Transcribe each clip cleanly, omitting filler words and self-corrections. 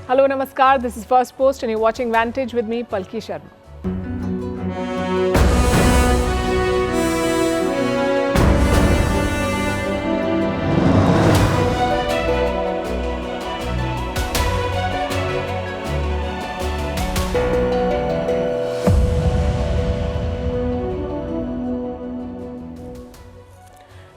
Hello, Namaskar. This is Firstpost and you're watching Vantage with me, Palki Sharma.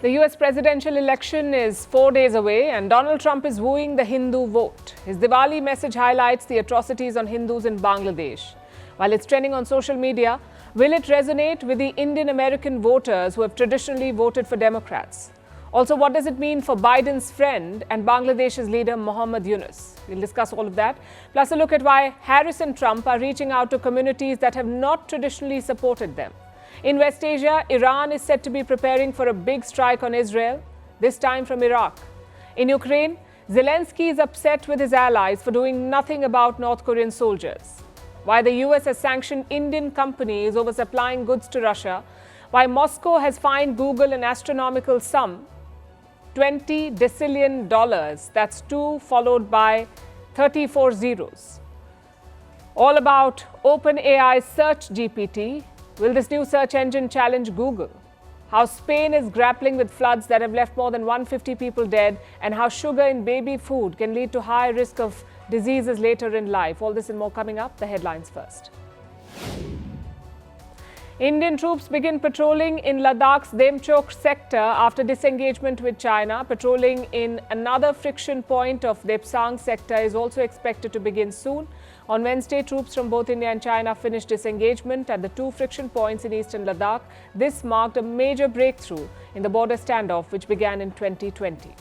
The US presidential election is 4 days away and Donald Trump is wooing the Hindu vote. His Diwali message highlights the atrocities on Hindus in Bangladesh. While it's trending on social media, will it resonate with the Indian American voters who have traditionally voted for Democrats? Also, what does it mean for Biden's friend and Bangladesh's leader Mohammad Yunus? We'll discuss all of that. Plus a look at why Harris and Trump are reaching out to communities that have not traditionally supported them. In West Asia, Iran is said to be preparing for a big strike on Israel, this time from Iraq. In Ukraine, Zelensky is upset with his allies for doing nothing about North Korean soldiers. Why the US has sanctioned Indian companies over supplying goods to Russia. Why Moscow has fined Google an astronomical sum, $20 decillion. That's 2 followed by 34 zeros. All about OpenAI's Search GPT. Will this new search engine challenge Google? How Spain is grappling with floods that have left more than 150 people dead, and how sugar in baby food can lead to high risk of diseases later in life. All this and more coming up. The headlines first. Indian troops begin patrolling in Ladakh's Demchok sector after disengagement with China. Patrolling in another friction point of Depsang sector is also expected to begin soon. On Wednesday, troops from both India and China finished disengagement at the 2 friction points in eastern Ladakh. This marked a major breakthrough in the border standoff, which began in 2020.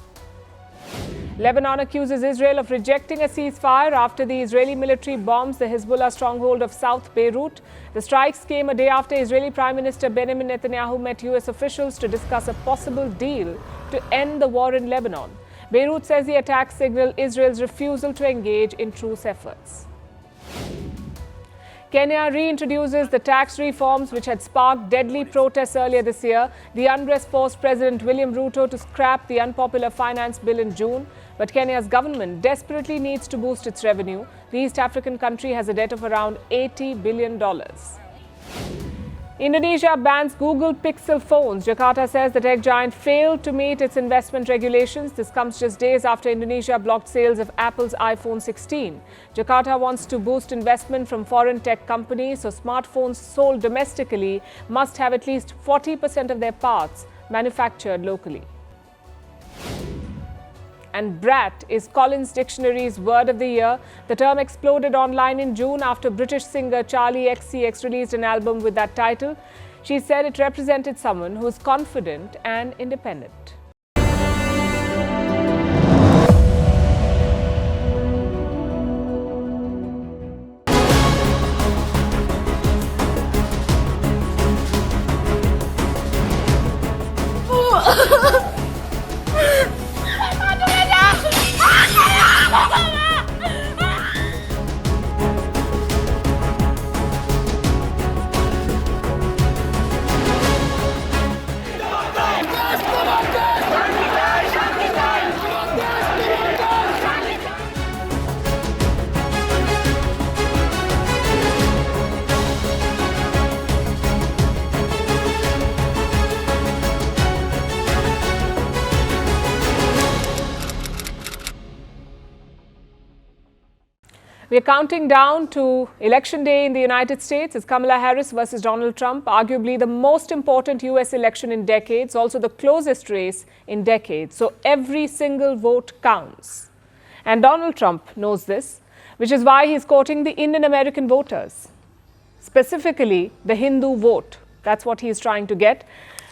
Lebanon accuses Israel of rejecting a ceasefire after the Israeli military bombs the Hezbollah stronghold of South Beirut. The strikes came a day after Israeli Prime Minister Benjamin Netanyahu met US officials to discuss a possible deal to end the war in Lebanon. Beirut says the attacks signal Israel's refusal to engage in truce efforts. Kenya reintroduces the tax reforms which had sparked deadly protests earlier this year. The unrest forced President William Ruto to scrap the unpopular finance bill in June. But Kenya's government desperately needs to boost its revenue. The East African country has a debt of around $80 billion. Indonesia bans Google Pixel phones. Jakarta says the tech giant failed to meet its investment regulations. This comes just days after Indonesia blocked sales of Apple's iPhone 16. Jakarta wants to boost investment from foreign tech companies, so smartphones sold domestically must have at least 40% of their parts manufactured locally. And brat is Collins Dictionary's word of the year. The term exploded online in June after British singer Charlie XCX released an album with that title. She said it represented someone who's confident and independent. We're counting down to Election Day in the United States. It's Kamala Harris versus Donald Trump, arguably the most important US election in decades, also the closest race in decades. So every single vote counts. And Donald Trump knows this, which is why he's courting the Indian American voters, specifically the Hindu vote. That's what he's trying to get.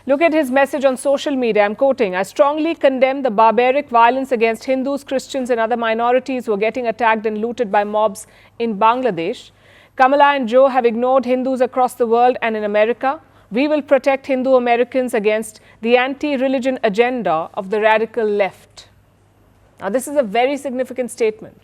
Look at his message on social media. I'm quoting, "I strongly condemn the barbaric violence against Hindus, Christians and other minorities who are getting attacked and looted by mobs in Bangladesh. Kamala and Joe have ignored Hindus across the world and in America. We will protect Hindu Americans against the anti-religion agenda of the radical left." Now, this is a very significant statement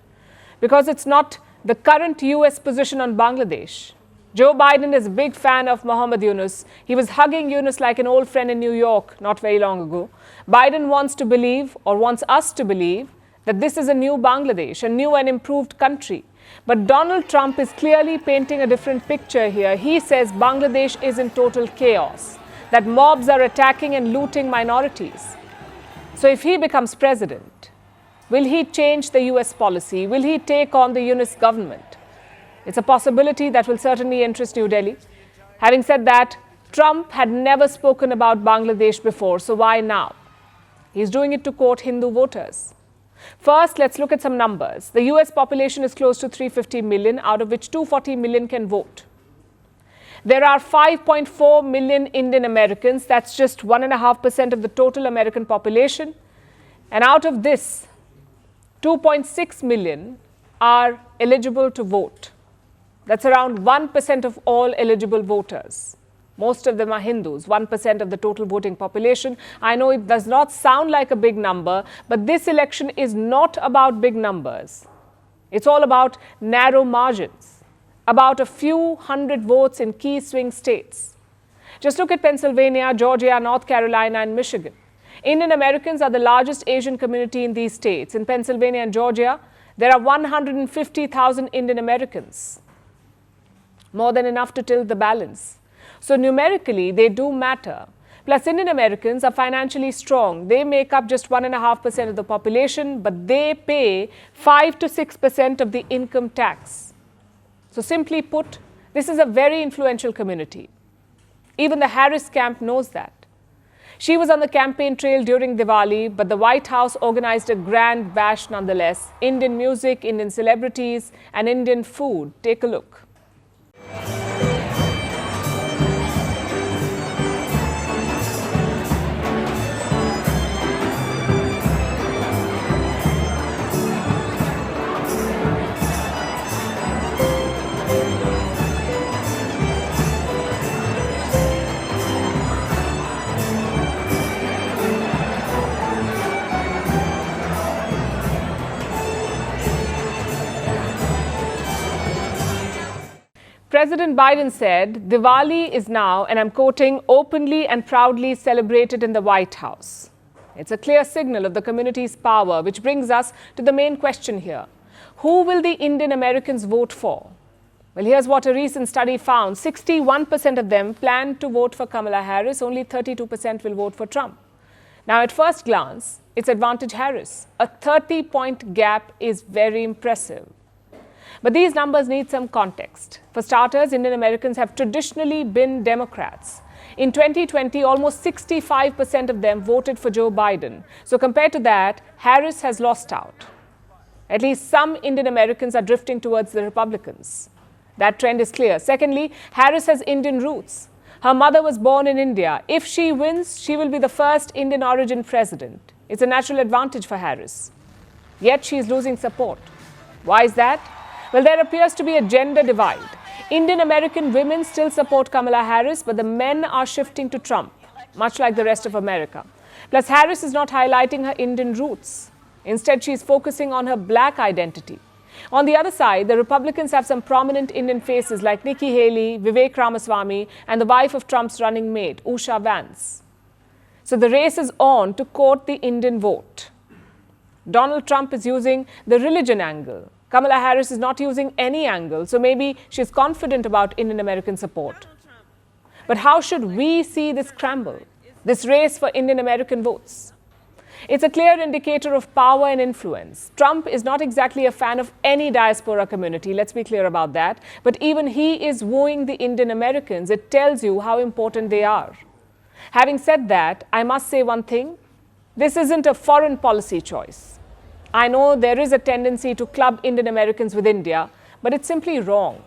because it's not the current US position on Bangladesh. Joe Biden is a big fan of Mohammad Yunus. He was hugging Yunus like an old friend in New York not very long ago. Biden wants to believe, or wants us to believe, that this is a new Bangladesh, a new and improved country. But Donald Trump is clearly painting a different picture here. He says Bangladesh is in total chaos, that mobs are attacking and looting minorities. So if he becomes president, will he change the US policy? Will he take on the Yunus government? It's a possibility that will certainly interest New Delhi. Having said that, Trump had never spoken about Bangladesh before, so why now? He's doing it to court Hindu voters. First, let's look at some numbers. The US population is close to 350 million, out of which 240 million can vote. There are 5.4 million Indian Americans. That's just 1.5% of the total American population. And out of this, 2.6 million are eligible to vote. That's around 1% of all eligible voters. Most of them are Hindus, 1% of the total voting population. I know it does not sound like a big number, but this election is not about big numbers. It's all about narrow margins, about a few hundred votes in key swing states. Just look at Pennsylvania, Georgia, North Carolina, and Michigan. Indian Americans are the largest Asian community in these states. In Pennsylvania and Georgia, there are 150,000 Indian Americans, more than enough to tilt the balance. So numerically, they do matter. Plus, Indian Americans are financially strong. They make up just 1.5% of the population, but they pay 5 to 6% of the income tax. So simply put, this is a very influential community. Even the Harris camp knows that. She was on the campaign trail during Diwali, but the White House organized a grand bash nonetheless. Indian music, Indian celebrities, and Indian food. Take a look. President Biden said, Diwali is now, and I'm quoting, openly and proudly celebrated in the White House. It's a clear signal of the community's power, which brings us to the main question here. Who will the Indian Americans vote for? Well, here's what a recent study found. 61% of them plan to vote for Kamala Harris. Only 32% will vote for Trump. Now, at first glance, it's advantage Harris. A 30-point gap is very impressive. But these numbers need some context. For starters, Indian Americans have traditionally been Democrats. In 2020, almost 65% of them voted for Joe Biden. So compared to that, Harris has lost out. At least some Indian Americans are drifting towards the Republicans. That trend is clear. Secondly, Harris has Indian roots. Her mother was born in India. If she wins, she will be the first Indian origin president. It's a natural advantage for Harris. Yet she is losing support. Why is that? Well, there appears to be a gender divide. Indian American women still support Kamala Harris, but the men are shifting to Trump, much like the rest of America. Plus, Harris is not highlighting her Indian roots. Instead, she is focusing on her black identity. On the other side, the Republicans have some prominent Indian faces like Nikki Haley, Vivek Ramaswamy, and the wife of Trump's running mate, Usha Vance. So the race is on to court the Indian vote. Donald Trump is using the religion angle. Kamala Harris is not using any angle, so maybe she's confident about Indian American support. But how should we see this scramble, this race for Indian American votes? It's a clear indicator of power and influence. Trump is not exactly a fan of any diaspora community, let's be clear about that. But even he is wooing the Indian Americans. It tells you how important they are. Having said that, I must say one thing. This isn't a foreign policy choice. I know there is a tendency to club Indian Americans with India, but it's simply wrong.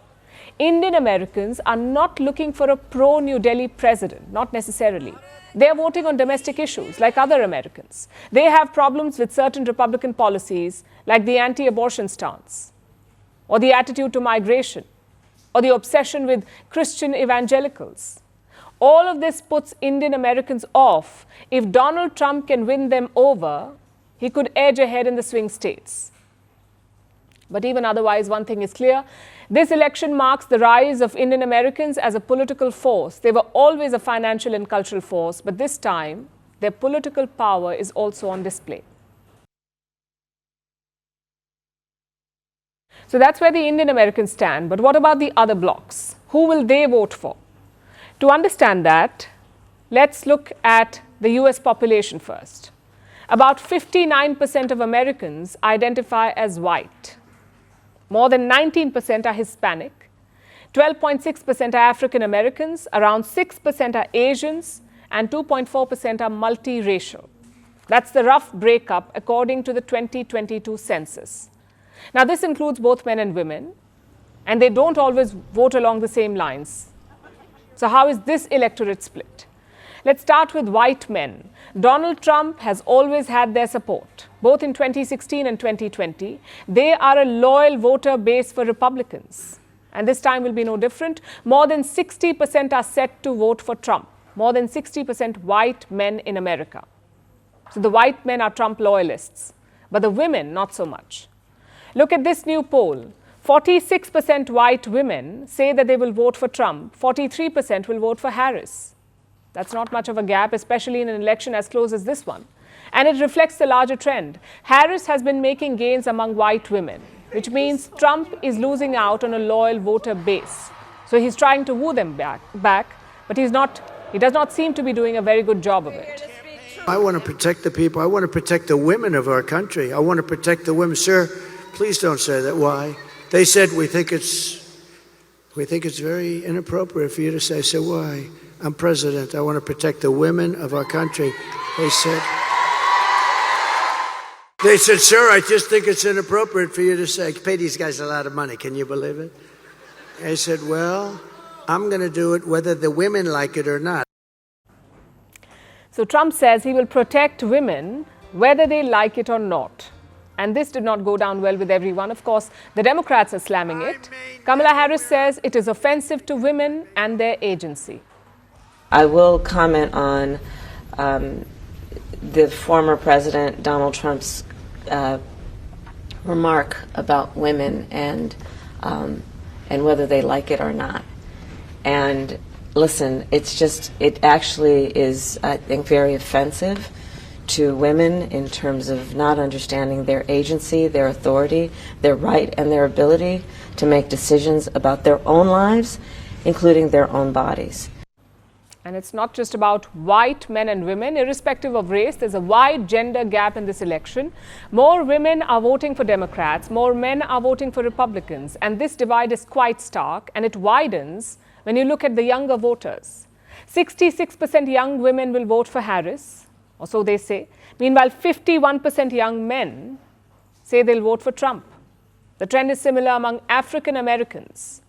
Indian Americans are not looking for a pro-New Delhi president, not necessarily. They are voting on domestic issues like other Americans. They have problems with certain Republican policies like the anti-abortion stance, or the attitude to migration, or the obsession with Christian evangelicals. All of this puts Indian Americans off. If Donald Trump can win them over, he could edge ahead in the swing states. But even otherwise, one thing is clear. This election marks the rise of Indian Americans as a political force. They were always a financial and cultural force, but this time, their political power is also on display. So that's where the Indian Americans stand. But what about the other blocs? Who will they vote for? To understand that, let's look at the US population first. About 59% of Americans identify as white. More than 19% are Hispanic. 12.6% are African Americans. Around 6% are Asians. And 2.4% are multiracial. That's the rough breakup according to the 2022 census. Now, this includes both men and women, and they don't always vote along the same lines. So how is this electorate split? Let's start with white men. Donald Trump has always had their support, both in 2016 and 2020. They are a loyal voter base for Republicans, and this time will be no different. More than 60% are set to vote for Trump, more than 60% white men in America. So the white men are Trump loyalists, but the women not so much. Look at this new poll. 46% white women say that they will vote for Trump. 43% will vote for Harris. That's not much of a gap, especially in an election as close as this one. And it reflects the larger trend. Harris has been making gains among white women, which means Trump is losing out on a loyal voter base. So he's trying to woo them back, but he does not seem to be doing a very good job of it. I want to protect the people. I want to protect the women of our country. I want to protect the women. Sir, please don't say that. Why? They said we think it's very inappropriate for you to say. So why? I'm president. I want to protect the women of our country. They said, sir, I just think it's inappropriate for you to say. Pay these guys a lot of money. Can you believe it? I said, well, I'm going to do it whether the women like it or not. So Trump says he will protect women whether they like it or not. And this did not go down well with everyone. Of course, the Democrats are slamming it. Kamala Harris says it is offensive to women and their agency. I will comment on the former President Donald Trump's remark about women and whether they like it or not. And listen, it actually is, I think, very offensive to women in terms of not understanding their agency, their authority, their right, and their ability to make decisions about their own lives, including their own bodies. And it's not just about white men and women. Irrespective of race, there's a wide gender gap in this election. More women are voting for Democrats, more men are voting for Republicans. And this divide is quite stark, and it widens when you look at the younger voters. 66% young women will vote for Harris, or so they say. Meanwhile, 51% young men say they'll vote for Trump. The trend is similar among African Americans.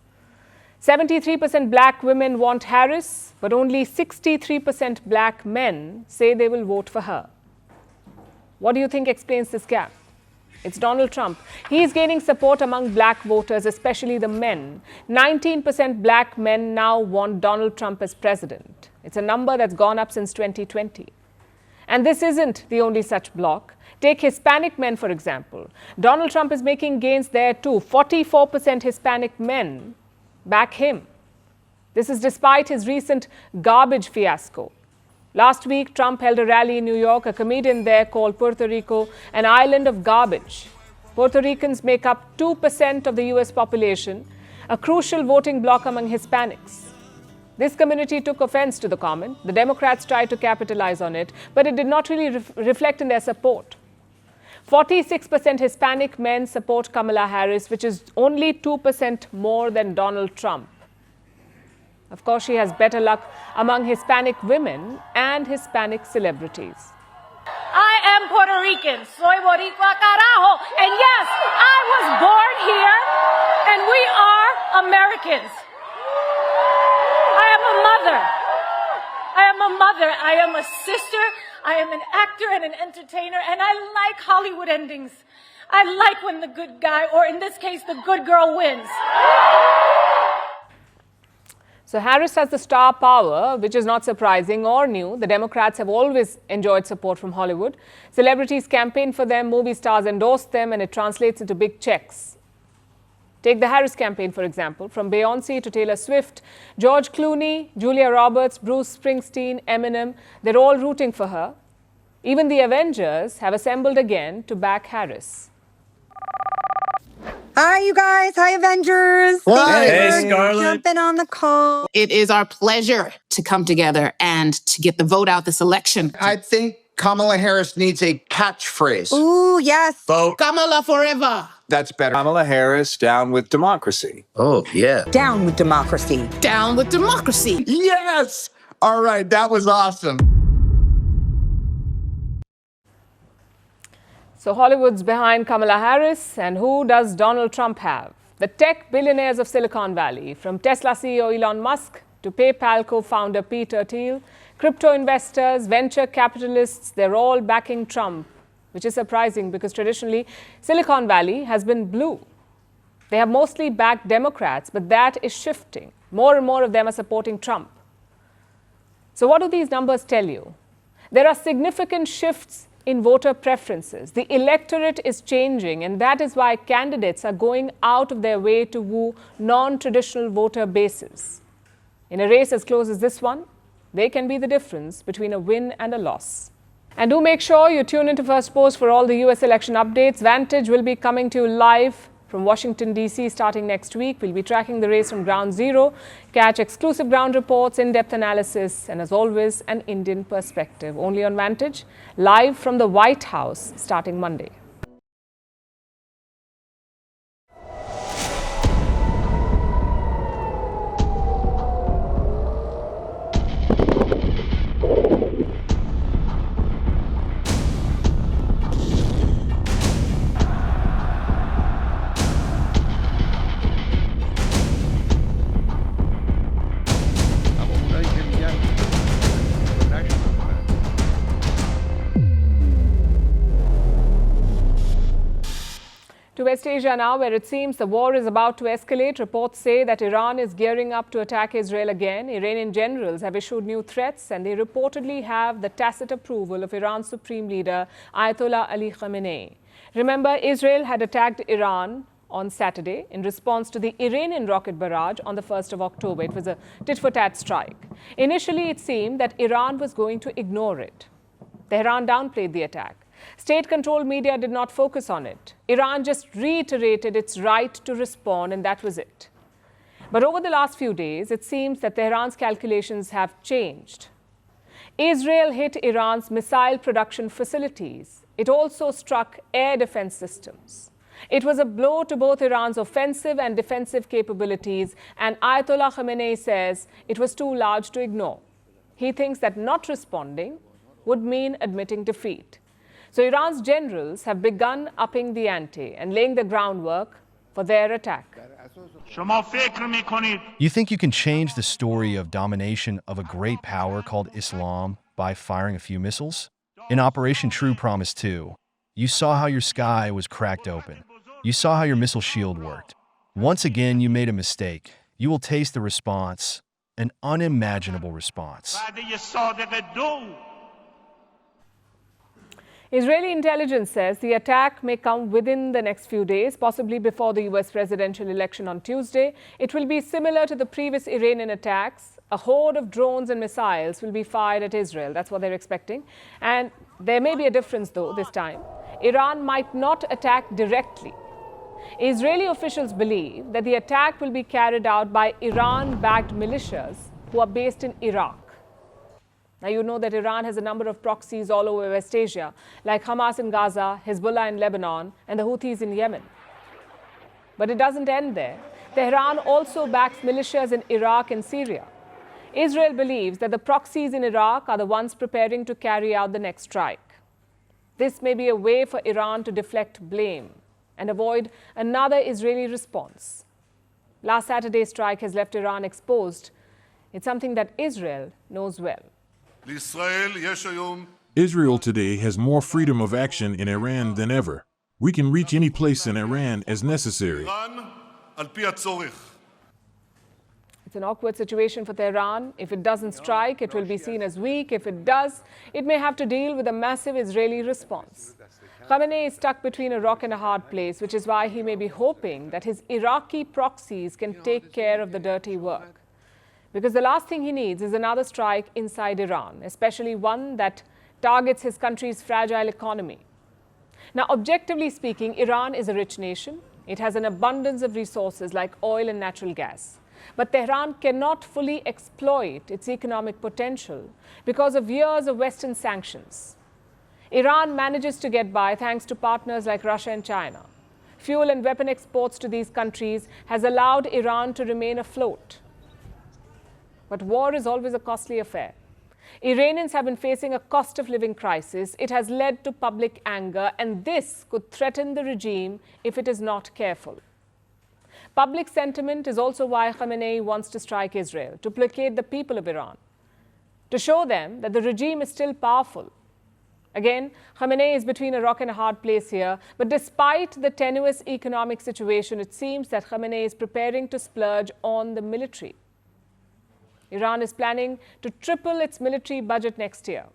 73% black women want Harris, but only 63% black men say they will vote for her. What do you think explains this gap? It's Donald Trump. He is gaining support among black voters, especially the men. 19% black men now want Donald Trump as president. It's a number that's gone up since 2020. And this isn't the only such bloc. Take Hispanic men, for example. Donald Trump is making gains there too. 44% Hispanic men back him. This is despite his recent garbage fiasco. Last week, Trump held a rally in New York. A comedian there called Puerto Rico an island of garbage. Puerto Ricans make up 2% of the US population, a crucial voting bloc among Hispanics. This community took offense to the comment. The Democrats tried to capitalize on it, but it did not really reflect in their support. 46% Hispanic men support Kamala Harris, which is only 2% more than Donald Trump. Of course, she has better luck among Hispanic women and Hispanic celebrities. I am Puerto Rican. Soy Boricua carajo. And yes, I was born here, and we are Americans. I am a mother. I am a sister. I am an actor and an entertainer, and I like Hollywood endings. I like when the good guy, or in this case, the good girl wins. So Harris has the star power, which is not surprising or new. The Democrats have always enjoyed support from Hollywood. Celebrities campaign for them, movie stars endorse them, and it translates into big checks. Take the Harris campaign, for example, from Beyoncé to Taylor Swift, George Clooney, Julia Roberts, Bruce Springsteen, Eminem, they're all rooting for her. Even the Avengers have assembled again to back Harris. Hi, you guys. Hi, Avengers. Hey, Thanks for Scarlett. jumping on the call. It is our pleasure to come together and to get the vote out this election. I think Kamala Harris needs a catchphrase. Ooh, yes. Vote. Kamala forever. That's better. Kamala Harris down with democracy. Oh, yeah. Down with democracy. Down with democracy. Yes! All right, that was awesome. So Hollywood's behind Kamala Harris, and who does Donald Trump have? The tech billionaires of Silicon Valley, from Tesla CEO Elon Musk to PayPal co-founder Peter Thiel, crypto investors, venture capitalists, they're all backing Trump, which is surprising because traditionally Silicon Valley has been blue. They have mostly backed Democrats, but that is shifting. More and more of them are supporting Trump. So what do these numbers tell you? There are significant shifts in voter preferences. The electorate is changing, and that is why candidates are going out of their way to woo non-traditional voter bases. In a race as close as this one, they can be the difference between a win and a loss. And do make sure you tune into Firstpost for all the US election updates. Vantage will be coming to you live from Washington, D.C. starting next week. We'll be tracking the race from ground zero, catch exclusive ground reports, in-depth analysis, and as always, an Indian perspective. Only on Vantage, live from the White House starting Monday. To West Asia now, where it seems the war is about to escalate. Reports say that Iran is gearing up to attack Israel again. Iranian generals have issued new threats, and they reportedly have the tacit approval of Iran's supreme leader, Ayatollah Ali Khamenei. Remember, Israel had attacked Iran on Saturday in response to the Iranian rocket barrage on the 1st of October. It was a tit-for-tat strike. Initially, it seemed that Iran was going to ignore it. Tehran downplayed the attack. State-controlled media did not focus on it. Iran just reiterated its right to respond, and that was it. But over the last few days, it seems that Tehran's calculations have changed. Israel hit Iran's missile production facilities. It also struck air defense systems. It was a blow to both Iran's offensive and defensive capabilities, and Ayatollah Khamenei says it was too large to ignore. He thinks that not responding would mean admitting defeat. So Iran's generals have begun upping the ante and laying the groundwork for their attack. You think you can change the story of domination of a great power called Islam by firing a few missiles? In Operation True Promise 2, you saw how your sky was cracked open. You saw how your missile shield worked. Once again, you made a mistake. You will taste the response, an unimaginable response. Israeli intelligence says the attack may come within the next few days, possibly before the US presidential election on Tuesday. It will be similar to the previous Iranian attacks. A horde of drones and missiles will be fired at Israel. That's what they're expecting. And there may be a difference, though, this time. Iran might not attack directly. Israeli officials believe that the attack will be carried out by Iran-backed militias who are based in Iraq. Now, you know that Iran has a number of proxies all over West Asia, like Hamas in Gaza, Hezbollah in Lebanon, and the Houthis in Yemen. But it doesn't end there. Tehran also backs militias in Iraq and Syria. Israel believes that the proxies in Iraq are the ones preparing to carry out the next strike. This may be a way for Iran to deflect blame and avoid another Israeli response. Last Saturday's strike has left Iran exposed. It's something that Israel knows well. Israel today has more freedom of action in Iran than ever. We can reach any place in Iran as necessary. It's an awkward situation for Tehran. If it doesn't strike, it will be seen as weak. If it does, it may have to deal with a massive Israeli response. Khamenei is stuck between a rock and a hard place, which is why he may be hoping that his Iraqi proxies can take care of the dirty work. Because the last thing he needs is another strike inside Iran, especially one that targets his country's fragile economy. Now, objectively speaking, Iran is a rich nation. It has an abundance of resources like oil and natural gas. But Tehran cannot fully exploit its economic potential because of years of Western sanctions. Iran manages to get by thanks to partners like Russia and China. Fuel and weapon exports to these countries has allowed Iran to remain afloat. But war is always a costly affair. Iranians have been facing a cost of living crisis. It has led to public anger, and this could threaten the regime if it is not careful. Public sentiment is also why Khamenei wants to strike Israel, to placate the people of Iran, to show them that the regime is still powerful. Again, Khamenei is between a rock and a hard place here, but despite the tenuous economic situation, it seems that Khamenei is preparing to splurge on the military. Iran is planning to triple its military budget next year.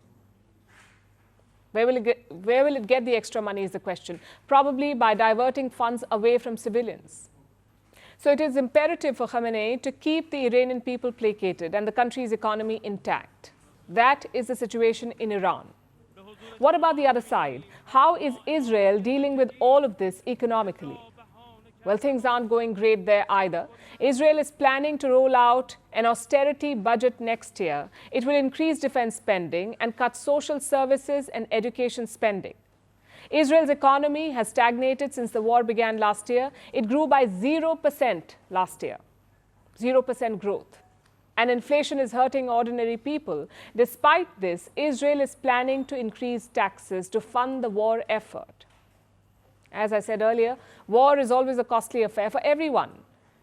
Where will it get the extra money is the question. Probably by diverting funds away from civilians. So it is imperative for Khamenei to keep the Iranian people placated and the country's economy intact. That is the situation in Iran. What about the other side? How is Israel dealing with all of this economically? Well, things aren't going great there either. Israel is planning to roll out an austerity budget next year. It will increase defense spending and cut social services and education spending. Israel's economy has stagnated since the war began last year. It grew by 0% last year, 0% growth. And inflation is hurting ordinary people. Despite this, Israel is planning to increase taxes to fund the war effort. As I said earlier, war is always a costly affair for everyone.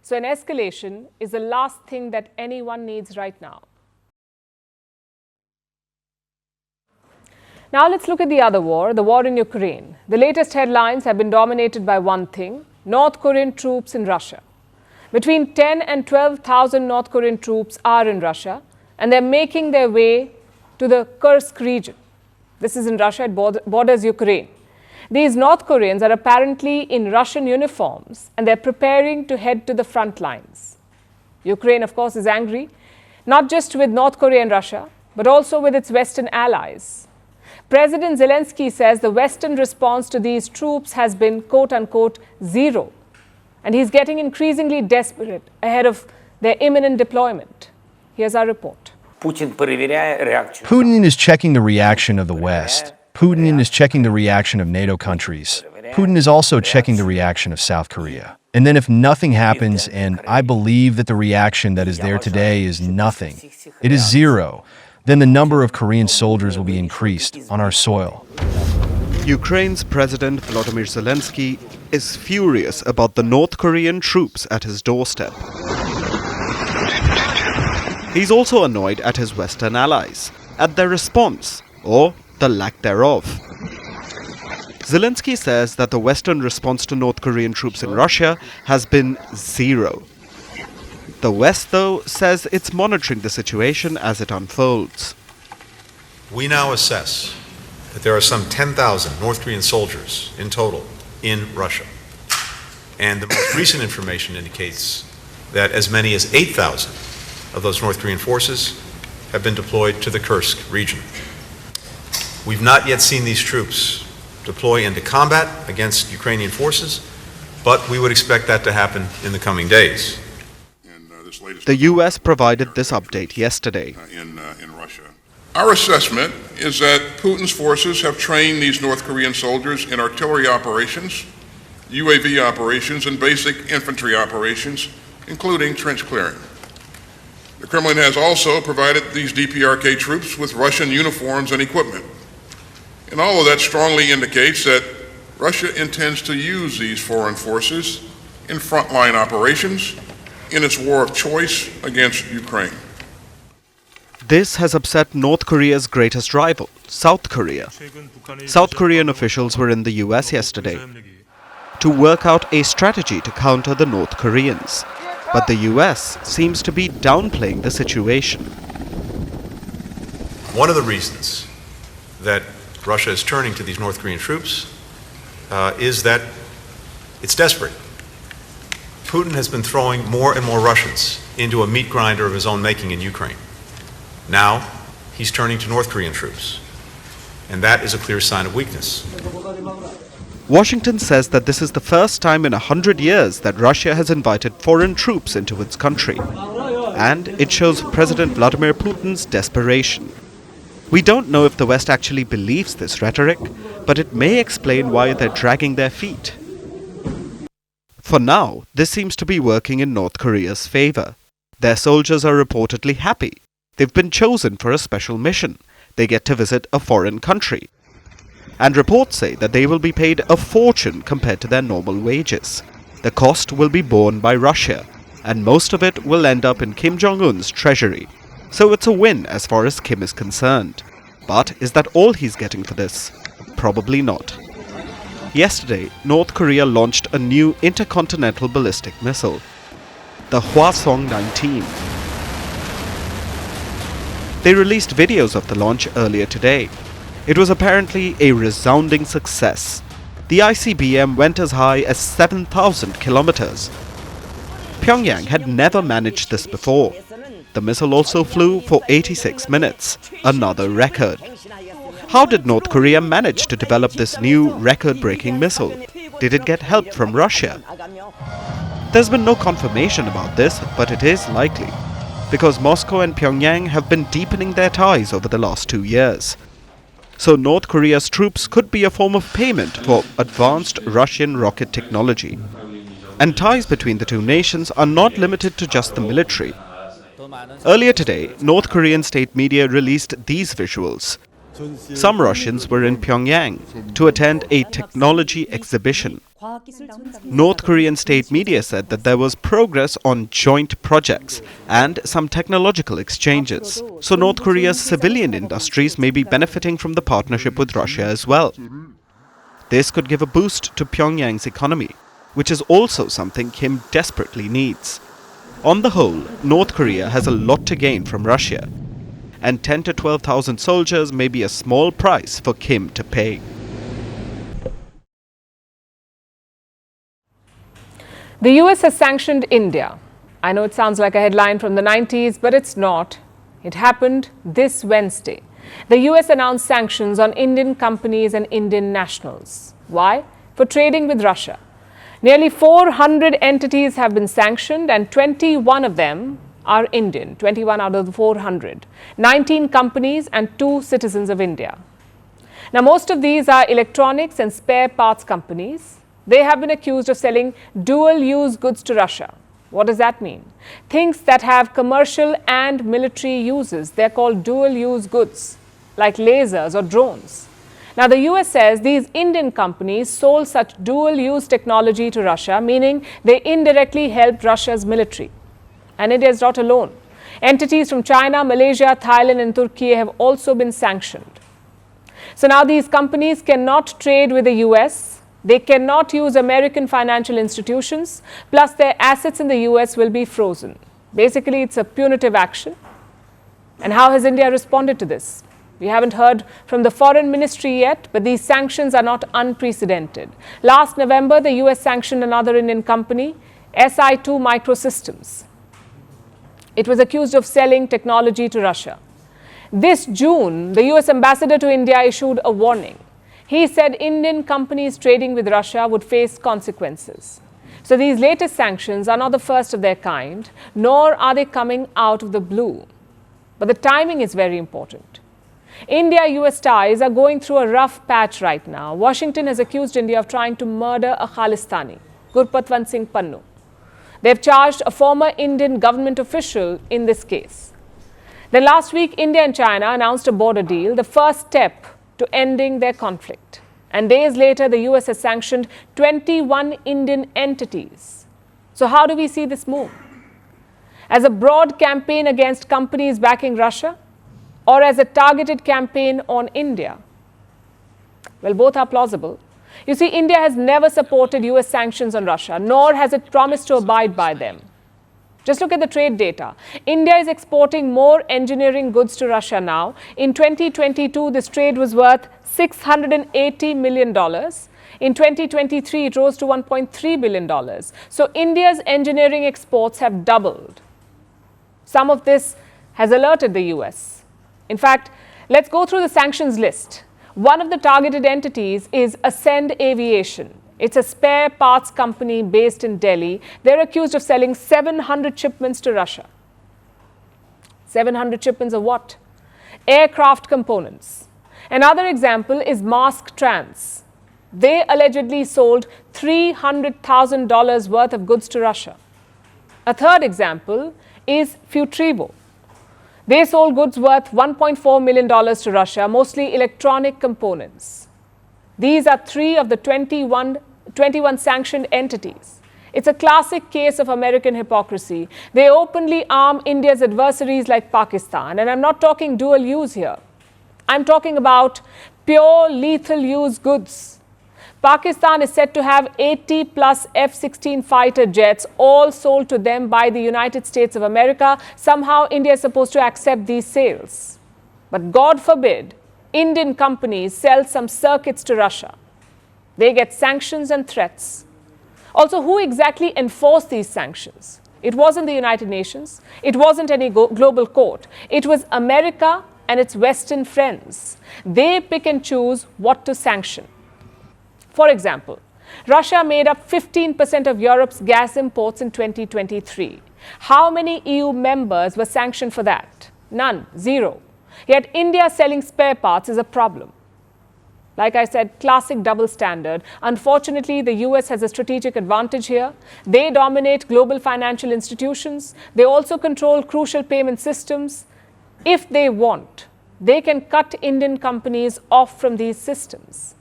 So an escalation is the last thing that anyone needs right now. Now let's look at the other war, the war in Ukraine. The latest headlines have been dominated by one thing: North Korean troops in Russia. Between 10 and 12,000 North Korean troops are in Russia, and they're making their way to the Kursk region. This is in Russia, it borders Ukraine. These North Koreans are apparently in Russian uniforms, and they're preparing to head to the front lines. Ukraine, of course, is angry, not just with North Korea and Russia, but also with its Western allies. President Zelensky says the Western response to these troops has been, quote unquote, zero. And he's getting increasingly desperate ahead of their imminent deployment. Here's our report. Putin is checking the reaction of the West. Putin is checking the reaction of NATO countries. Putin is also checking the reaction of South Korea. And then if nothing happens, and I believe that the reaction that is there today is nothing, it is zero, then the number of Korean soldiers will be increased on our soil. Ukraine's President Volodymyr Zelensky is furious about the North Korean troops at his doorstep. He's also annoyed at his Western allies, at their response, or the lack thereof. Zelensky says that the Western response to North Korean troops in Russia has been zero. The West, though, says it's monitoring the situation as it unfolds. We now assess that there are some 10,000 North Korean soldiers in total in Russia. And the most recent information indicates that as many as 8,000 of those North Korean forces have been deployed to the Kursk region. We've not yet seen these troops deploy into combat against Ukrainian forces, but we would expect that to happen in the coming days. The U.S. provided this update yesterday. In Russia. Our assessment is that Putin's forces have trained these North Korean soldiers in artillery operations, UAV operations, and basic infantry operations, including trench clearing. The Kremlin has also provided these DPRK troops with Russian uniforms and equipment. And all of that strongly indicates that Russia intends to use these foreign forces in frontline operations in its war of choice against Ukraine. This has upset North Korea's greatest rival, South Korea. South Korean officials were in the US yesterday to work out a strategy to counter the North Koreans. But the US seems to be downplaying the situation. One of the reasons that Russia is turning to these North Korean troops is that it's desperate. Putin has been throwing more and more Russians into a meat grinder of his own making in Ukraine. Now, he's turning to North Korean troops. And that is a clear sign of weakness. Washington says that this is the first time in 100 years that Russia has invited foreign troops into its country. And it shows President Vladimir Putin's desperation. We don't know if the West actually believes this rhetoric, but it may explain why they're dragging their feet. For now, this seems to be working in North Korea's favor. Their soldiers are reportedly happy. They've been chosen for a special mission. They get to visit a foreign country. And reports say that they will be paid a fortune compared to their normal wages. The cost will be borne by Russia, and most of it will end up in Kim Jong-un's treasury. So it's a win as far as Kim is concerned. But is that all he's getting for this? Probably not. Yesterday, North Korea launched a new intercontinental ballistic missile, the Hwasong-19. They released videos of the launch earlier today. It was apparently a resounding success. The ICBM went as high as 7,000 kilometers. Pyongyang had never managed this before. The missile also flew for 86 minutes, another record. How did North Korea manage to develop this new record-breaking missile? Did it get help from Russia? There's been no confirmation about this, but it is likely, because Moscow and Pyongyang have been deepening their ties over the last 2 years. So North Korea's troops could be a form of payment for advanced Russian rocket technology. And ties between the two nations are not limited to just the military. Earlier today, North Korean state media released these visuals. Some Russians were in Pyongyang to attend a technology exhibition. North Korean state media said that there was progress on joint projects and some technological exchanges. So North Korea's civilian industries may be benefiting from the partnership with Russia as well. This could give a boost to Pyongyang's economy, which is also something Kim desperately needs. On the whole, North Korea has a lot to gain from Russia, and 10 to 12,000 soldiers may be a small price for Kim to pay. The US has sanctioned India. I know it sounds like a headline from the 90s, but it's not. It happened this Wednesday. The US announced sanctions on Indian companies and Indian nationals. Why? For trading with Russia. Nearly 400 entities have been sanctioned, and 21 of them are Indian, 21 out of the 400, 19 companies and 2 citizens of India. Now, most of these are electronics and spare parts companies. They have been accused of selling dual-use goods to Russia. What does that mean? Things that have commercial and military uses. They're called dual-use goods, like lasers or drones. Now, the US says these Indian companies sold such dual-use technology to Russia, meaning they indirectly helped Russia's military. And India is not alone. Entities from China, Malaysia, Thailand and Turkey have also been sanctioned. So now these companies cannot trade with the US. They cannot use American financial institutions. Plus their assets in the US will be frozen. Basically, it's a punitive action. And how has India responded to this? We haven't heard from the foreign ministry yet, but these sanctions are not unprecedented. Last November, the US sanctioned another Indian company, SI2 Microsystems. It was accused of selling technology to Russia. This June, the US ambassador to India issued a warning. He said Indian companies trading with Russia would face consequences. So these latest sanctions are not the first of their kind, nor are they coming out of the blue. But the timing is very important. India-US ties are going through a rough patch right now. Washington has accused India of trying to murder a Khalistani, Gurpatwant Singh Pannu. They've charged a former Indian government official in this case. Then last week, India and China announced a border deal, the first step to ending their conflict. And days later, the US has sanctioned 21 Indian entities. So how do we see this move? As a broad campaign against companies backing Russia, or as a targeted campaign on India? Well, both are plausible. You see, India has never supported US sanctions on Russia, nor has it promised to abide by them. Just look at the trade data. India is exporting more engineering goods to Russia now. In 2022, this trade was worth $680 million. In 2023, it rose to $1.3 billion. So India's engineering exports have doubled. Some of this has alerted the US. In fact, let's go through the sanctions list. One of the targeted entities is Ascend Aviation. It's a spare parts company based in Delhi. They're accused of selling 700 shipments to Russia. 700 shipments of what? Aircraft components. Another example is Mask Trans. They allegedly sold $300,000 worth of goods to Russia. A third example is Futrivo. They sold goods worth $1.4 million to Russia, mostly electronic components. These are 3 of the 21 sanctioned entities. It's a classic case of American hypocrisy. They openly arm India's adversaries like Pakistan. And I'm not talking dual use here. I'm talking about pure lethal use goods. Pakistan is said to have 80 plus F-16 fighter jets, all sold to them by the United States of America. Somehow India is supposed to accept these sales. But God forbid, Indian companies sell some circuits to Russia. They get sanctions and threats. Also, who exactly enforced these sanctions? It wasn't the United Nations. It wasn't any global court. It was America and its Western friends. They pick and choose what to sanction. For example, Russia made up 15% of Europe's gas imports in 2023. How many EU members were sanctioned for that? None, 0. Yet India selling spare parts is a problem. Like I said, classic double standard. Unfortunately, the US has a strategic advantage here. They dominate global financial institutions. They also control crucial payment systems. If they want, they can cut Indian companies off from these systems.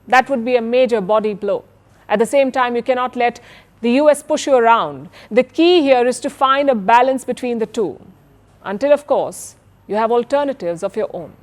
That would be a major body blow. At the same time, you cannot let the US push you around. The key here is to find a balance between the two. Until, of course, you have alternatives of your own.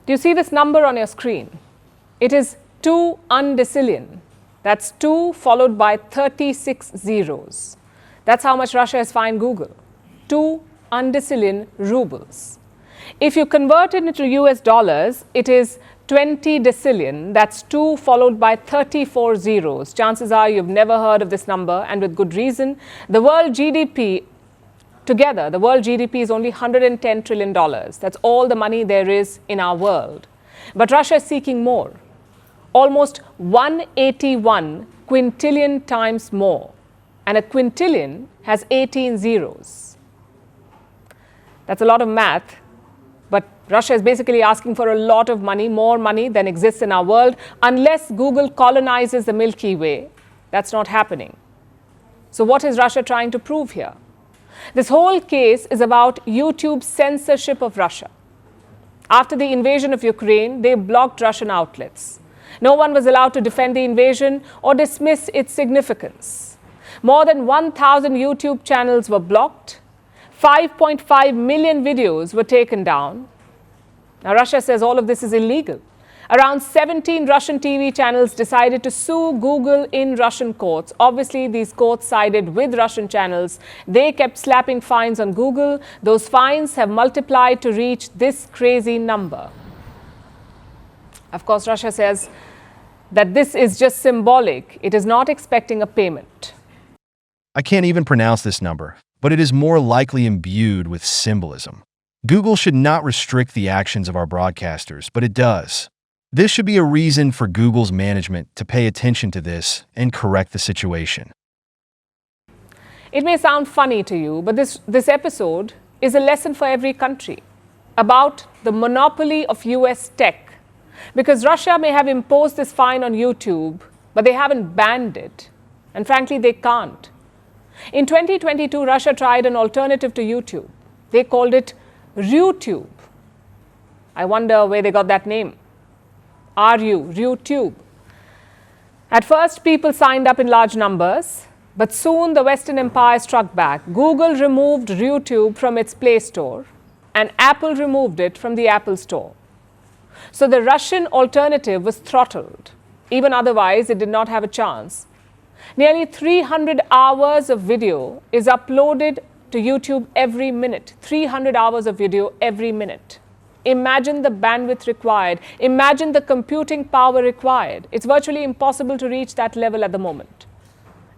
Do you see this number on your screen? It is 2 undecillion. That's 2 followed by 36 zeros. That's how much Russia has fined Google. 2 undecillion rubles. If you convert it into US dollars, it is 20 decillion. That's 2 followed by 34 zeros. Chances are you've never heard of this number, and with good reason. The world GDP together, the world GDP is only $110 trillion. That's all the money there is in our world. But Russia is seeking more, almost 181 quintillion times more. And a quintillion has 18 zeros. That's a lot of math, but Russia is basically asking for a lot of money, more money than exists in our world. Unless Google colonizes the Milky Way, that's not happening. So what is Russia trying to prove here? This whole case is about YouTube's censorship of Russia. After the invasion of Ukraine, they blocked Russian outlets. No one was allowed to defend the invasion or dismiss its significance. More than 1,000 YouTube channels were blocked. 5.5 million videos were taken down. Now, Russia says all of this is illegal. Around 17 Russian TV channels decided to sue Google in Russian courts. Obviously, these courts sided with Russian channels. They kept slapping fines on Google. Those fines have multiplied to reach this crazy number. Of course, Russia says that this is just symbolic. It is not expecting a payment. I can't even pronounce this number, but it is more likely imbued with symbolism. Google should not restrict the actions of our broadcasters, but it does. This should be a reason for Google's management to pay attention to this and correct the situation. It may sound funny to you, but this episode is a lesson for every country about the monopoly of US tech. Because Russia may have imposed this fine on YouTube, but they haven't banned it. And frankly, they can't. In 2022, Russia tried an alternative to YouTube. They called it RuTube. I wonder where they got that name. RUTube. At first, people signed up in large numbers, but soon the Western Empire struck back. Google removed RUTube from its Play Store, and Apple removed it from the Apple Store. So the Russian alternative was throttled. Even otherwise, it did not have a chance. Nearly 300 hours of video is uploaded to YouTube every minute. 300 hours of video every minute. Imagine the bandwidth required. Imagine the computing power required. It's virtually impossible to reach that level at the moment.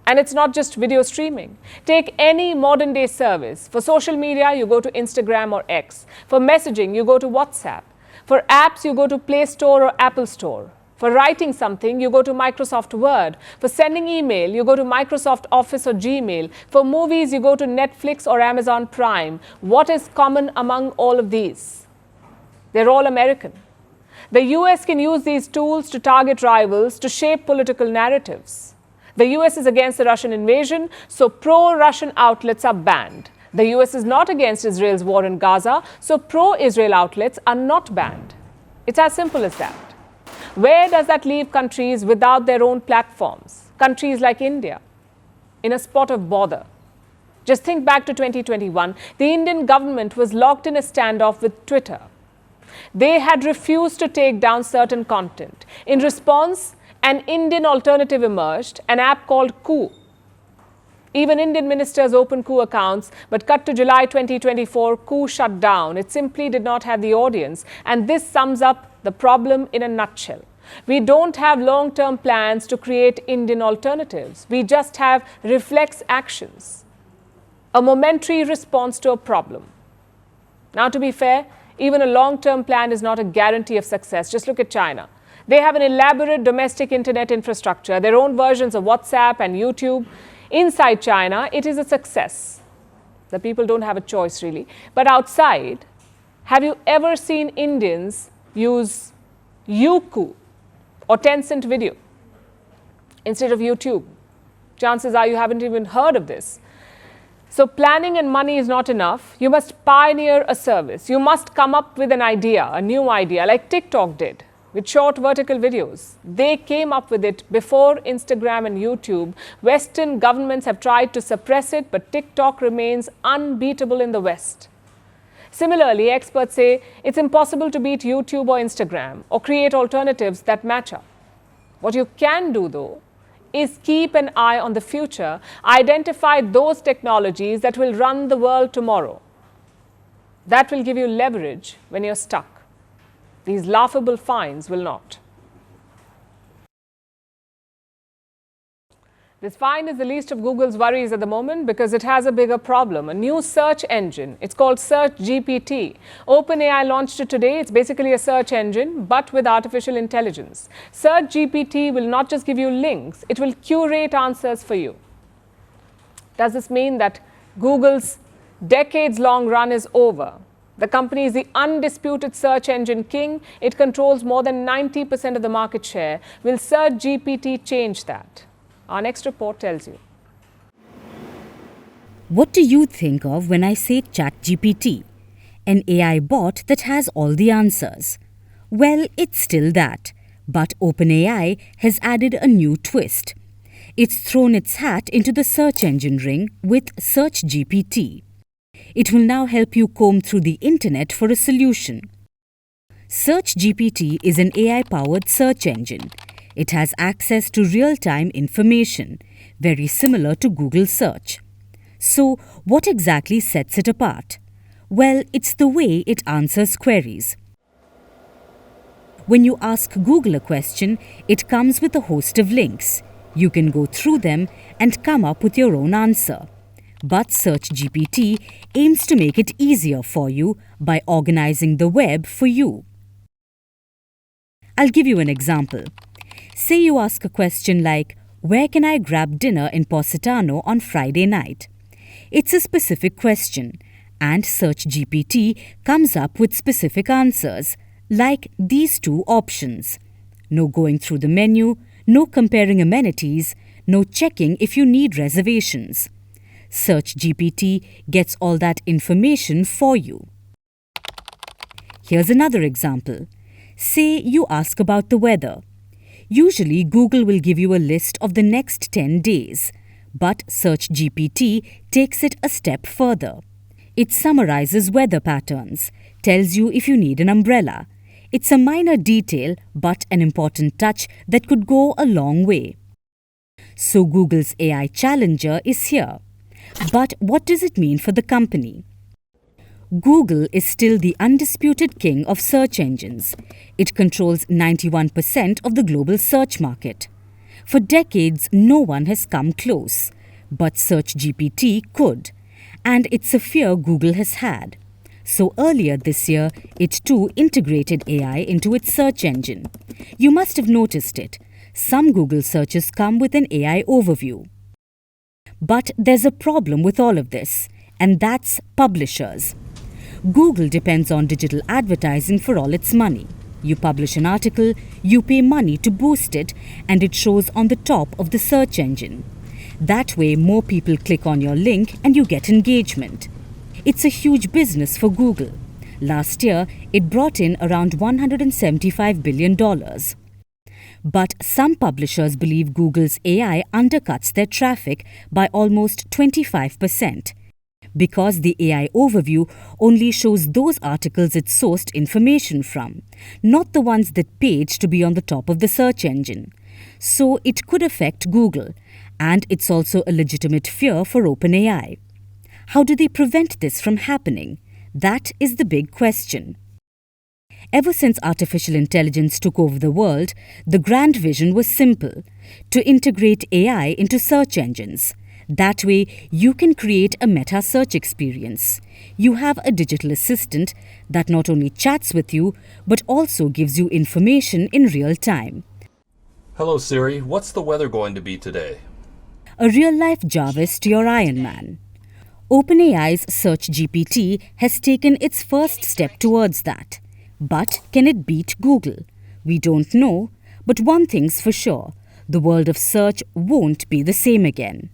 And it's not just video streaming. Take any modern day service. For social media, you go to Instagram or X. For messaging, you go to WhatsApp. For apps, you go to Play Store or Apple Store. For writing something, you go to Microsoft Word. For sending email, you go to Microsoft Office or Gmail. For movies, you go to Netflix or Amazon Prime. What is common among all of these? They're all American. The US can use these tools to target rivals, to shape political narratives. The US is against the Russian invasion, so pro-Russian outlets are banned. The US is not against Israel's war in Gaza, so pro-Israel outlets are not banned. It's as simple as that. Where does that leave countries without their own platforms? Countries like India, in a spot of bother. Just think back to 2021. The Indian government was locked in a standoff with Twitter. They had refused to take down certain content. In response, an Indian alternative emerged, an app called Coup. Even Indian ministers opened Coup accounts, but cut to July 2024, Coup shut down. It simply did not have the audience. And this sums up the problem in a nutshell. We don't have long-term plans to create Indian alternatives. We just have reflex actions, a momentary response to a problem. Now, to be fair, even a long-term plan is not a guarantee of success. Just look at China. They have an elaborate domestic internet infrastructure, their own versions of WhatsApp and YouTube. Inside China, it is a success. The people don't have a choice, really. But outside, have you ever seen Indians use Youku or Tencent Video instead of YouTube? Chances are you haven't even heard of this. So planning and money is not enough. You must pioneer a service. You must come up with an idea, a new idea, like TikTok did with short vertical videos. They came up with it before Instagram and YouTube. Western governments have tried to suppress it, but TikTok remains unbeatable in the West. Similarly, experts say it's impossible to beat YouTube or Instagram or create alternatives that match up. What you can do, though, is keep an eye on the future, identify those technologies that will run the world tomorrow. That will give you leverage when you're stuck. These laughable fines will not. This fine is the least of Google's worries at the moment because it has a bigger problem, a new search engine. It's called Search GPT. OpenAI launched it today. It's basically a search engine, but with artificial intelligence. Search GPT will not just give you links, it will curate answers for you. Does this mean that Google's decades-long run is over? The company is the undisputed search engine king. It controls more than 90% of the market share. Will Search GPT change that? Our next report tells you. What do you think of when I say ChatGPT? An AI bot that has all the answers. Well, it's still that. But OpenAI has added a new twist. It's thrown its hat into the search engine ring with Search GPT. It will now help you comb through the internet for a solution. Search GPT is an AI-powered search engine. It has access to real-time information, very similar to Google Search. So, what exactly sets it apart? Well, it's the way it answers queries. When you ask Google a question, it comes with a host of links. You can go through them and come up with your own answer. But Search GPT aims to make it easier for you by organizing the web for you. I'll give you an example. Say you ask a question like, where can I grab dinner in Positano on Friday night? It's a specific question, and Search GPT comes up with specific answers, like these two options. No going through the menu, no comparing amenities, no checking if you need reservations. Search GPT gets all that information for you. Here's another example. Say you ask about the weather. Usually, Google will give you a list of the next 10 days, but Search GPT takes it a step further. It summarizes weather patterns, tells you if you need an umbrella. It's a minor detail, but an important touch that could go a long way. So Google's AI challenger is here. But what does it mean for the company? Google is still the undisputed king of search engines. It controls 91% of the global search market. For decades, no one has come close. But Search GPT could. And it's a fear Google has had. So earlier this year, it too integrated AI into its search engine. You must have noticed it. Some Google searches come with an AI overview. But there's a problem with all of this, and that's publishers. Google depends on digital advertising for all its money. You publish an article, you pay money to boost it, and it shows on the top of the search engine. That way, more people click on your link and you get engagement. It's a huge business for Google. Last year, it brought in around $175 billion. But some publishers believe Google's AI undercuts their traffic by almost 25%, because the AI overview only shows those articles it sourced information from, not the ones that paid to be on the top of the search engine. So it could affect Google, and it's also a legitimate fear for OpenAI. How do they prevent this from happening? That is the big question. Ever since artificial intelligence took over the world, the grand vision was simple: to integrate AI into search engines. That way, you can create a meta search experience. You have a digital assistant that not only chats with you, but also gives you information in real time. Hello Siri, what's the weather going to be today? A real-life Jarvis to your Iron Man. OpenAI's Search GPT has taken its first step towards that. But can it beat Google? We don't know, but one thing's for sure: the world of search won't be the same again.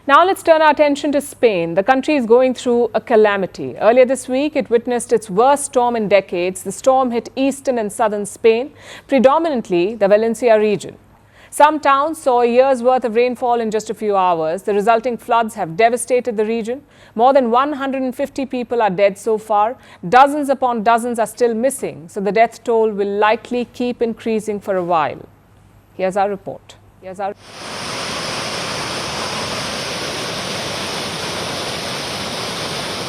Now let's turn our attention to Spain. The country is going through a calamity. Earlier this week, it witnessed its worst storm in decades. The storm hit eastern and southern Spain, predominantly the Valencia region. Some towns saw a year's worth of rainfall in just a few hours. The resulting floods have devastated the region. More than 150 people are dead so far. Dozens upon dozens are still missing, so the death toll will likely keep increasing for a while. Here's our report.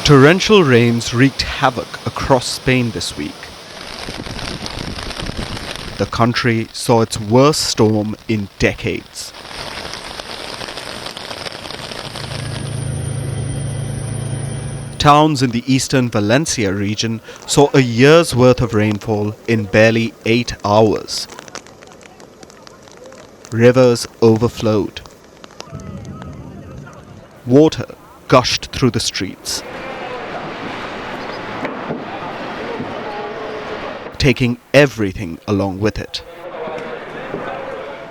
Torrential rains wreaked havoc across Spain this week. The country saw its worst storm in decades. Towns in the eastern Valencia region saw a year's worth of rainfall in barely 8 hours. Rivers overflowed. Water gushed through the streets, taking everything along with it.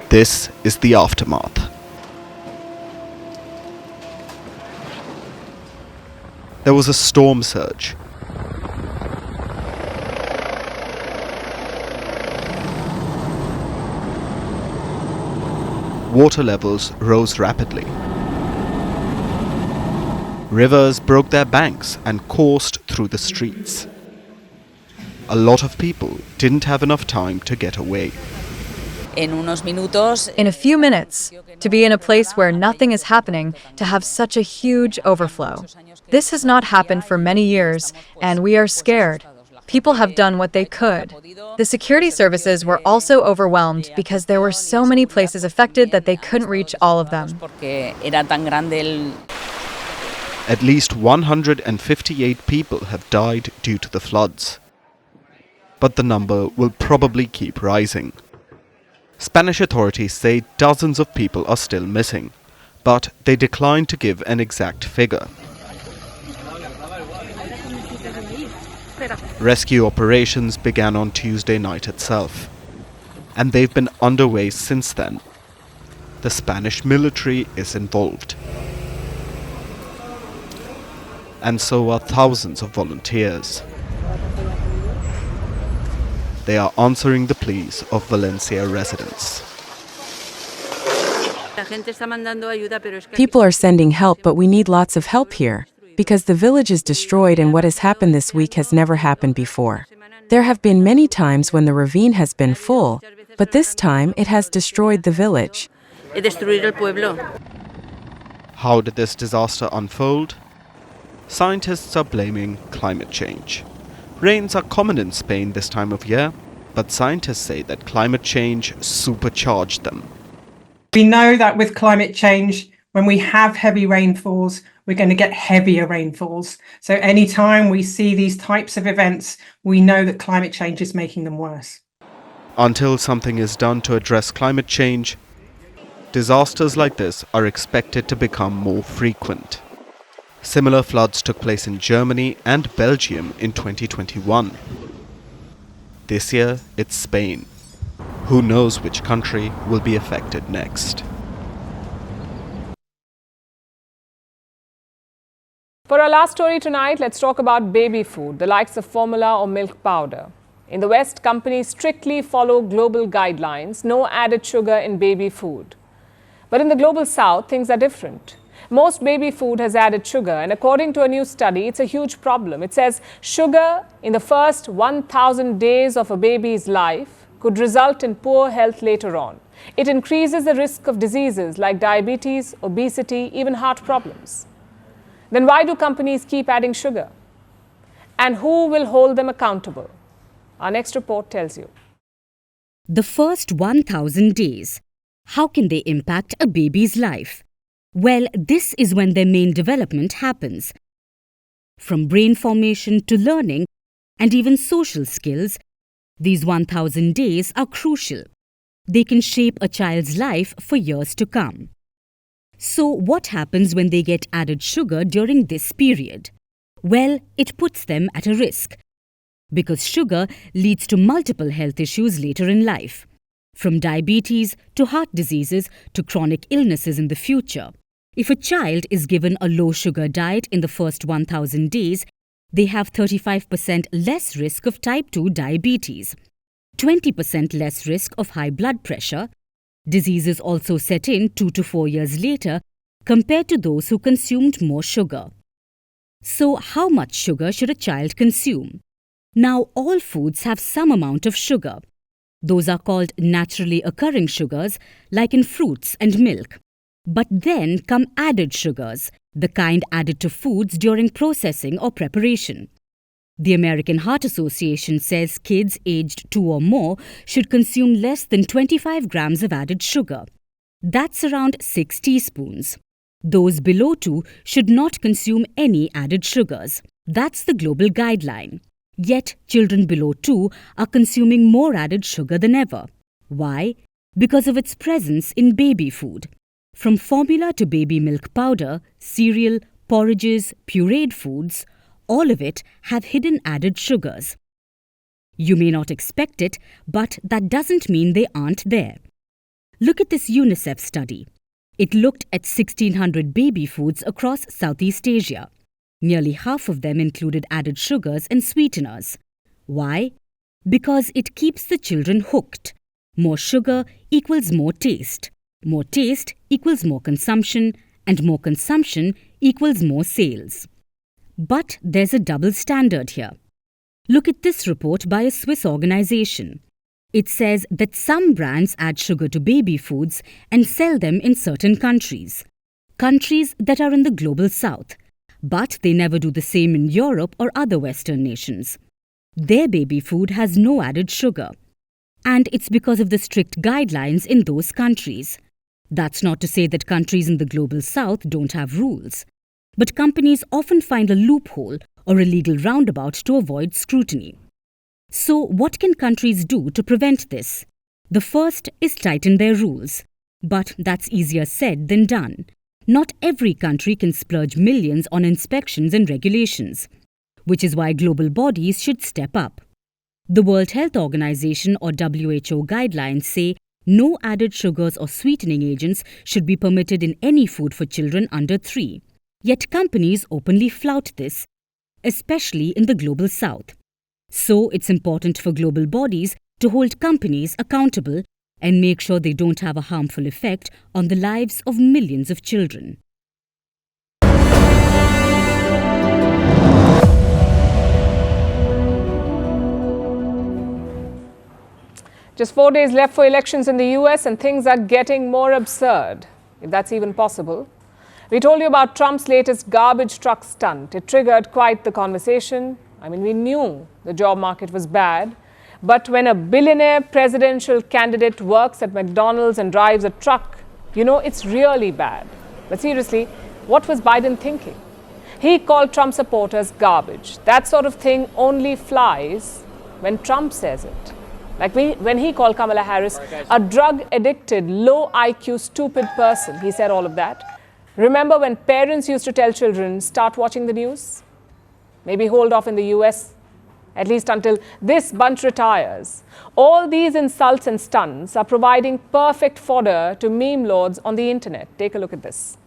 This is the aftermath. There was a storm surge. Water levels rose rapidly. Rivers broke their banks and coursed through the streets. A lot of people didn't have enough time to get away. In a few minutes, to be in a place where nothing is happening, to have such a huge overflow. This has not happened for many years, and we are scared. People have done what they could. The security services were also overwhelmed because there were so many places affected that they couldn't reach all of them. At least 158 people have died due to the floods. But the number will probably keep rising. Spanish authorities say dozens of people are still missing, but they decline to give an exact figure. Rescue operations began on Tuesday night itself, and they've been underway since then. The Spanish military is involved. and so are thousands of volunteers. They are answering the pleas of Valencia residents. People are sending help, but we need lots of help here, because the village is destroyed and what has happened this week has never happened before. There have been many times when the ravine has been full, but this time it has destroyed the village. How did this disaster unfold? Scientists are blaming climate change. Rains are common in Spain this time of year, but scientists say that climate change supercharged them. We know that with climate change, when we have heavy rainfalls, we're going to get heavier rainfalls. So anytime we see these types of events, we know that climate change is making them worse. Until something is done to address climate change, disasters like this are expected to become more frequent. Similar floods took place in Germany and Belgium in 2021. This year, it's Spain. Who knows which country will be affected next? For our last story tonight, let's talk about baby food, the likes of formula or milk powder. In the West, companies strictly follow global guidelines, no added sugar in baby food. But in the global South, things are different. Most baby food has added sugar, and according to a new study, it's a huge problem. It says sugar in the first 1,000 days of a baby's life could result in poor health later on. It increases the risk of diseases like diabetes, obesity, even heart problems. Then why do companies keep adding sugar? And who will hold them accountable? Our next report tells you. The first 1,000 days. How can they impact a baby's life? Well, this is when their main development happens. From brain formation to learning and even social skills, these 1,000 days are crucial. They can shape a child's life for years to come. So what happens when they get added sugar during this period? Well, it puts them at a risk, because sugar leads to multiple health issues later in life, from diabetes to heart diseases to chronic illnesses in the future. If a child is given a low-sugar diet in the first 1,000 days, they have 35% less risk of type 2 diabetes, 20% less risk of high blood pressure. Diseases also set in 2 to 4 years later compared to those who consumed more sugar. So, how much sugar should a child consume? Now, all foods have some amount of sugar. Those are called naturally occurring sugars, like in fruits and milk. But then come added sugars, the kind added to foods during processing or preparation. The American Heart Association says kids aged 2 or more should consume less than 25 grams of added sugar. That's around 6 teaspoons. Those below 2 should not consume any added sugars. That's the global guideline. Yet, children below 2 are consuming more added sugar than ever. Why? Because of its presence in baby food. From formula to baby milk powder, cereal, porridges, pureed foods, all of it have hidden added sugars. You may not expect it, but that doesn't mean they aren't there. Look at this UNICEF study. It looked at 1,600 baby foods across Southeast Asia. Nearly half of them included added sugars and sweeteners. Why? Because it keeps the children hooked. More sugar equals more taste. More taste equals more consumption, and more consumption equals more sales. But there's a double standard here. Look at this report by a Swiss organization. It says that some brands add sugar to baby foods and sell them in certain countries. Countries that are in the global south. But they never do the same in Europe or other Western nations. Their baby food has no added sugar. And it's because of the strict guidelines in those countries. That's not to say that countries in the global south don't have rules. But companies often find a loophole or a legal roundabout to avoid scrutiny. So what can countries do to prevent this? The first is tighten their rules. But that's easier said than done. Not every country can splurge millions on inspections and regulations, which is why global bodies should step up. The World Health Organization or WHO guidelines say no added sugars or sweetening agents should be permitted in any food for children under 3. Yet companies openly flout this, especially in the global south. So it's important for global bodies to hold companies accountable and make sure they don't have a harmful effect on the lives of millions of children. Just 4 days left for elections in the US, and things are getting more absurd, if that's even possible. We told you about Trump's latest garbage truck stunt. It triggered quite the conversation. I mean, we knew the job market was bad. But when a billionaire presidential candidate works at McDonald's and drives a truck, you know it's really bad. But seriously, what was Biden thinking? He called Trump supporters garbage. That sort of thing only flies when Trump says it. Like when he called Kamala Harris a drug-addicted, low-IQ, stupid person, he said all of that. Remember when parents used to tell children, start watching the news? Maybe hold off in the US, at least until this bunch retires. All these insults and stunts are providing perfect fodder to meme lords on the internet. Take a look at this.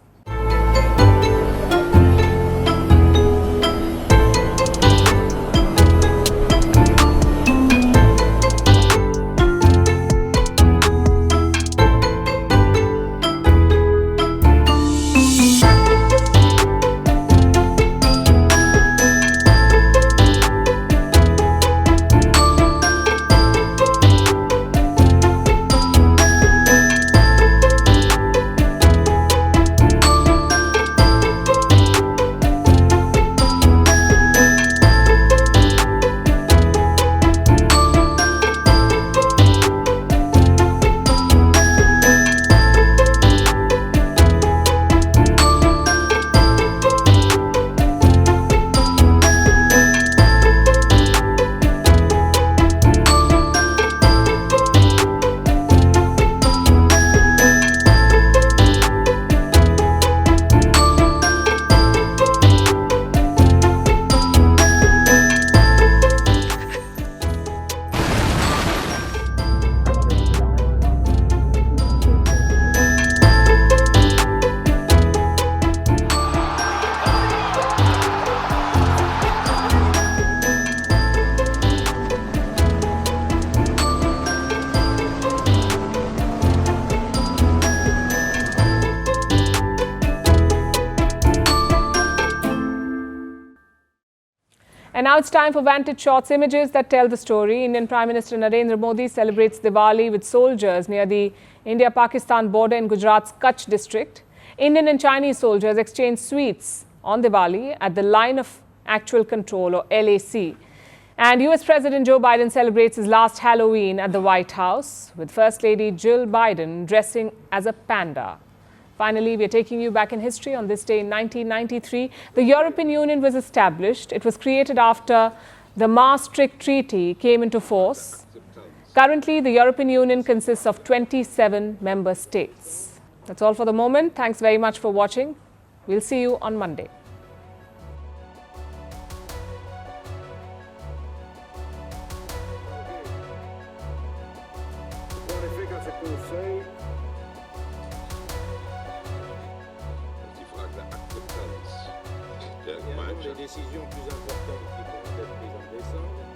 And now it's time for Vantage Shots, images that tell the story. Indian Prime Minister Narendra Modi celebrates Diwali with soldiers near the India-Pakistan border in Gujarat's Kutch district. Indian and Chinese soldiers exchange sweets on Diwali at the Line of Actual Control, or LAC. And US President Joe Biden celebrates his last Halloween at the White House, with First Lady Jill Biden dressing as a panda. Finally, we are taking you back in history. On this day in 1993, the European Union was established. It was created after the Maastricht Treaty came into force. Currently, the European Union consists of 27 member states. That's all for the moment. Thanks very much for watching. We'll see you on Monday. Les décisions plus importantes qui pourront être prises en décembre.